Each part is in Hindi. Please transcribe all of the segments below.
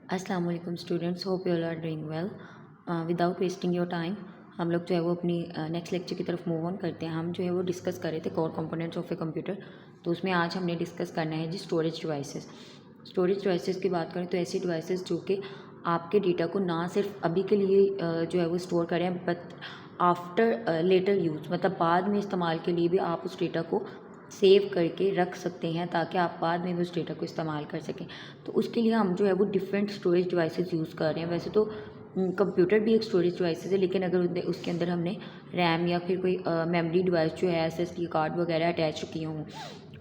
अस्सलाम वालेकुम students, hope you all are doing well. Without wasting your time हम लोग जो है वो अपनी नेक्स्ट लेक्चर की तरफ मूव ऑन करते हैं। हम जो है वो डिस्कस कर रहे थे core components of a computer. तो उसमें आज हमने डिस्कस करना है जी स्टोरेज डिवाइसेस। स्टोरेज डिवाइसेस की बात करें तो ऐसी डिवाइसेस जो कि आपके डेटा को ना सिर्फ अभी के लिए जो है वो स्टोर करें, बट आफ्टर लेटर यूज़, मतलब बाद में इस्तेमाल के लिए भी आप उस डेटा को सेव करके रख सकते हैं ताकि आप बाद में भी उस डेटा को इस्तेमाल कर सकें। तो उसके लिए हम जो है वो डिफरेंट स्टोरेज डिवाइसेस यूज़ कर रहे हैं। वैसे तो कंप्यूटर भी एक स्टोरेज डिवाइसेस है, लेकिन अगर उसके अंदर हमने रैम या फिर कोई मेमोरी डिवाइस जो है एसएसडी कार्ड वगैरह अटैच किए हों,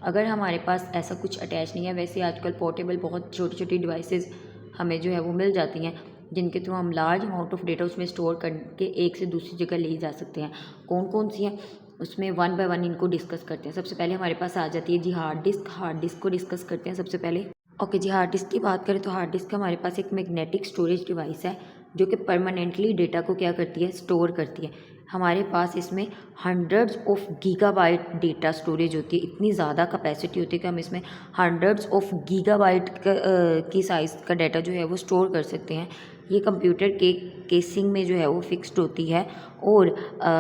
अगर हमारे पास ऐसा कुछ अटैच नहीं है, वैसे आजकल पोर्टेबल बहुत छोटी छोटी डिवाइसेस हमें जो है वो मिल जाती हैं जिनके थ्रू हम लार्ज अमाउंट ऑफ डेटा उसमें स्टोर करके एक से दूसरी जगह ले जा सकते हैं। कौन कौन सी हैं उसमें वन बाय वन इनको डिस्कस करते हैं। सबसे पहले हमारे पास आ जाती है जी हार्ड डिस्क। हार्ड डिस्क को डिस्कस करते हैं सबसे पहले। ओके जी, हार्ड डिस्क की बात करें तो हार्ड डिस्क हमारे पास एक मैग्नेटिक स्टोरेज डिवाइस है जो कि परमानेंटली डेटा को क्या करती है, स्टोर करती है। हमारे पास इसमें hundreds of gigabyte data storage होती है। इतनी ज़्यादा कैपेसिटी होती है कि हम इसमें हंड्रेड्स ऑफ गीगाबाइट की साइज़ का डाटा जो है वो स्टोर कर सकते हैं। ये कंप्यूटर के केसिंग में जो है वो फिक्स्ड होती है और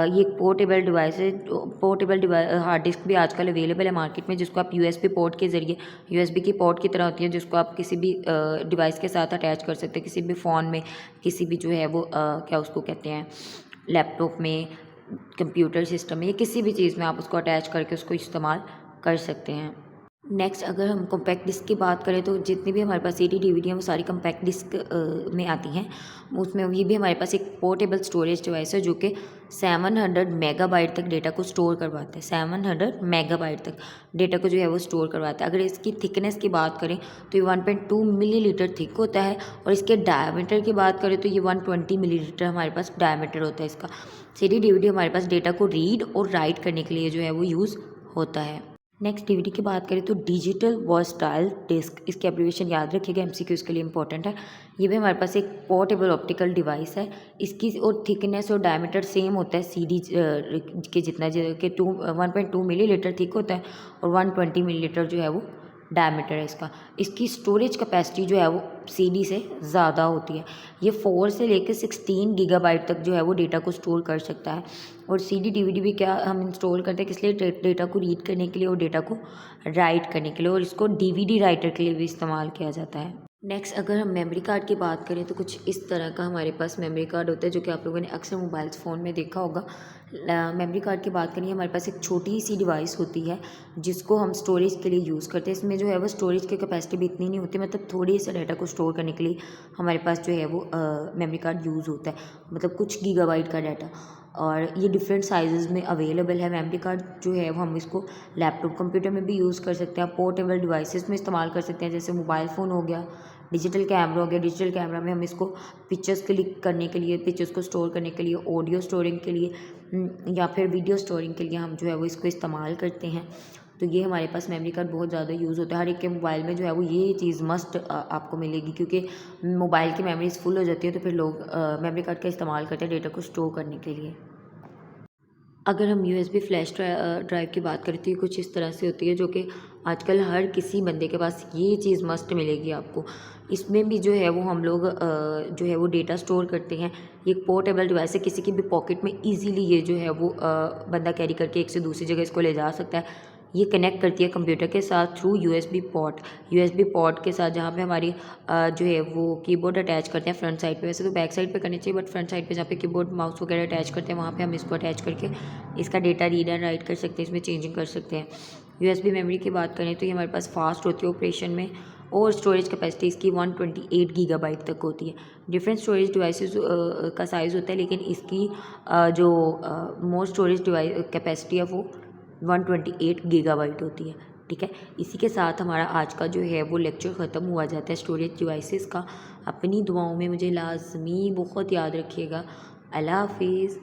ये पोर्टेबल डिवाइस है। पोर्टेबल हार्ड डिस्क भी आजकल अवेलेबल है मार्केट में, जिसको आप यूएसबी पोर्ट के ज़रिए, यूएसबी की पोर्ट की तरह होती है, जिसको आप किसी भी डिवाइस के साथ अटैच कर सकते हैं, किसी भी फ़ोन में, किसी भी जो है वो क्या उसको कहते हैं, लैपटॉप में, कंप्यूटर सिस्टम में, या किसी भी चीज़ में आप उसको अटैच करके उसको इस्तेमाल कर सकते हैं। नेक्स्ट अगर हम कॉम्पैक्ट डिस्क की बात करें तो जितनी भी हमारे पास सीडी डीवीडी हैं वो सारी कॉम्पैक्ट डिस्क में आती हैं। उसमें ये भी हमारे पास एक पोर्टेबल स्टोरेज डिवाइस है जो कि 700 मेगाबाइट तक डेटा को स्टोर करवाता है। 700 मेगाबाइट तक डेटा को जो है वो स्टोर करवाता है। अगर इसकी थिकनेस की बात करें तो ये 1.2 मिलीलीटर थिक होता है, और इसके डायमीटर की बात करें तो ये 120 मिलीलीटर हमारे पास डायमीटर होता है इसका। सीडी डीवीडी हमारे पास डेटा को रीड और राइट करने के लिए जो है वो यूज़ होता है। नेक्स्ट डीवीडी की बात करें तो डिजिटल वर्सटाइल डिस्क, इसकी एब्रिविएशन याद रखिएगा, एमसीक्यूज़ के लिए इंपॉर्टेंट है। ये भी हमारे पास एक पोर्टेबल ऑप्टिकल डिवाइस है। इसकी और थिकनेस और डायमीटर सेम होता है सीडी के जितना, कि 1.2 मिलीलीटर थिक होता है और 120 मिलीलीटर जो है वो डायमीटर है इसका। इसकी स्टोरेज कैपेसिटी जो है वो सीडी से ज़्यादा होती है। ये 4 से लेकर 16 गीगाबाइट तक जो है वो डेटा को स्टोर कर सकता है। और सीडी डीवीडी भी क्या हम इंस्टॉल करते हैं किस लिए, डेटा को रीड करने के लिए और डेटा को राइट करने के लिए, और इसको डीवीडी राइटर के लिए भी इस्तेमाल किया जाता है। नेक्स्ट अगर हम मेमोरी कार्ड की बात करें तो कुछ इस तरह का हमारे पास मेमोरी कार्ड होता है जो कि आप लोगों ने अक्सर मोबाइल फ़ोन में देखा होगा। मेमोरी कार्ड की बात करें, हमारे पास एक छोटी सी डिवाइस होती है जिसको हम स्टोरेज के लिए यूज़ करते हैं। इसमें जो है वो स्टोरेज की कैपेसिटी भी इतनी नहीं होती, मतलब थोड़ी सा डाटा को स्टोर करने के लिए हमारे पास जो है वो मेमोरी कार्ड यूज़ होता है, मतलब कुछ गीगाबाइट का डाटा। और ये डिफरेंट साइज़ में अवेलेबल है। मेमोरी कार्ड जो है वो हम इसको लैपटॉप कंप्यूटर में भी यूज़ कर सकते हैं, पोर्टेबल डिवाइसेस में इस्तेमाल कर सकते हैं, जैसे मोबाइल फ़ोन हो गया, डिजिटल कैमरा हो गया। डिजिटल कैमरा में हम इसको पिक्चर्स क्लिक करने के लिए, पिक्चर्स को स्टोर करने के लिए, ऑडियो स्टोरिंग के लिए, या फिर वीडियो स्टोरिंग के लिए हम जो है वो इसको इस्तेमाल करते हैं। तो ये हमारे पास मेमोरी कार्ड बहुत ज़्यादा यूज़ होता है। हर एक के मोबाइल में जो है वो ये चीज़ मस्ट आपको मिलेगी, क्योंकि मोबाइल की मेमोरीज फुल हो जाती है तो फिर लोग मेमोरी कार्ड का इस्तेमाल करते हैं डेटा को स्टोर करने के लिए। अगर हम यूएसबी फ्लैश ड्राइव की बात करें तो ये कुछ इस तरह से होती है, जो कि आजकल हर किसी बंदे के पास ये चीज़ मस्ट मिलेगी आपको। इसमें भी जो है वो हम लोग जो है वो डेटा स्टोर करते हैं। ये एक पोर्टेबल डिवाइस है, किसी की भी पॉकेट में इजीली ये जो है वो बंदा कैरी करके एक से दूसरी जगह इसको ले जा सकता है। ये कनेक्ट करती है कंप्यूटर के साथ through USB port. USB port के साथ जहाँ पे हमारी जो है वो कीबोर्ड अटैच करते हैं फ्रंट साइड पे, वैसे तो बैक साइड पे करनी चाहिए, बट फ्रंट साइड पे जहाँ पे कीबोर्ड माउस वगैरह अटैच करते हैं वहाँ पे हम इसको अटैच करके इसका डेटा रीड एंड राइट कर सकते हैं, इसमें चेंजिंग कर सकते हैं। यूएसबी मेमोरी की बात करें तो ये हमारे पास फास्ट होती है ऑपरेशन में, और स्टोरेज कैपेसिटी इसकी 128 गीगाबाइट तक होती है। डिफरेंट स्टोरेज डिवाइसेस का साइज़ होता है, लेकिन इसकी जो मोर स्टोरेज डिवाइस कैपेसिटी है वो 128 गीगाबाइट होती है। ठीक है, इसी के साथ हमारा आज का जो है वो लेक्चर ख़त्म हुआ जाता है स्टोरेज डिवाइसेस का। अपनी दुआओं में मुझे लाजमी बहुत याद रखिएगा। अल्लाह हाफिज़।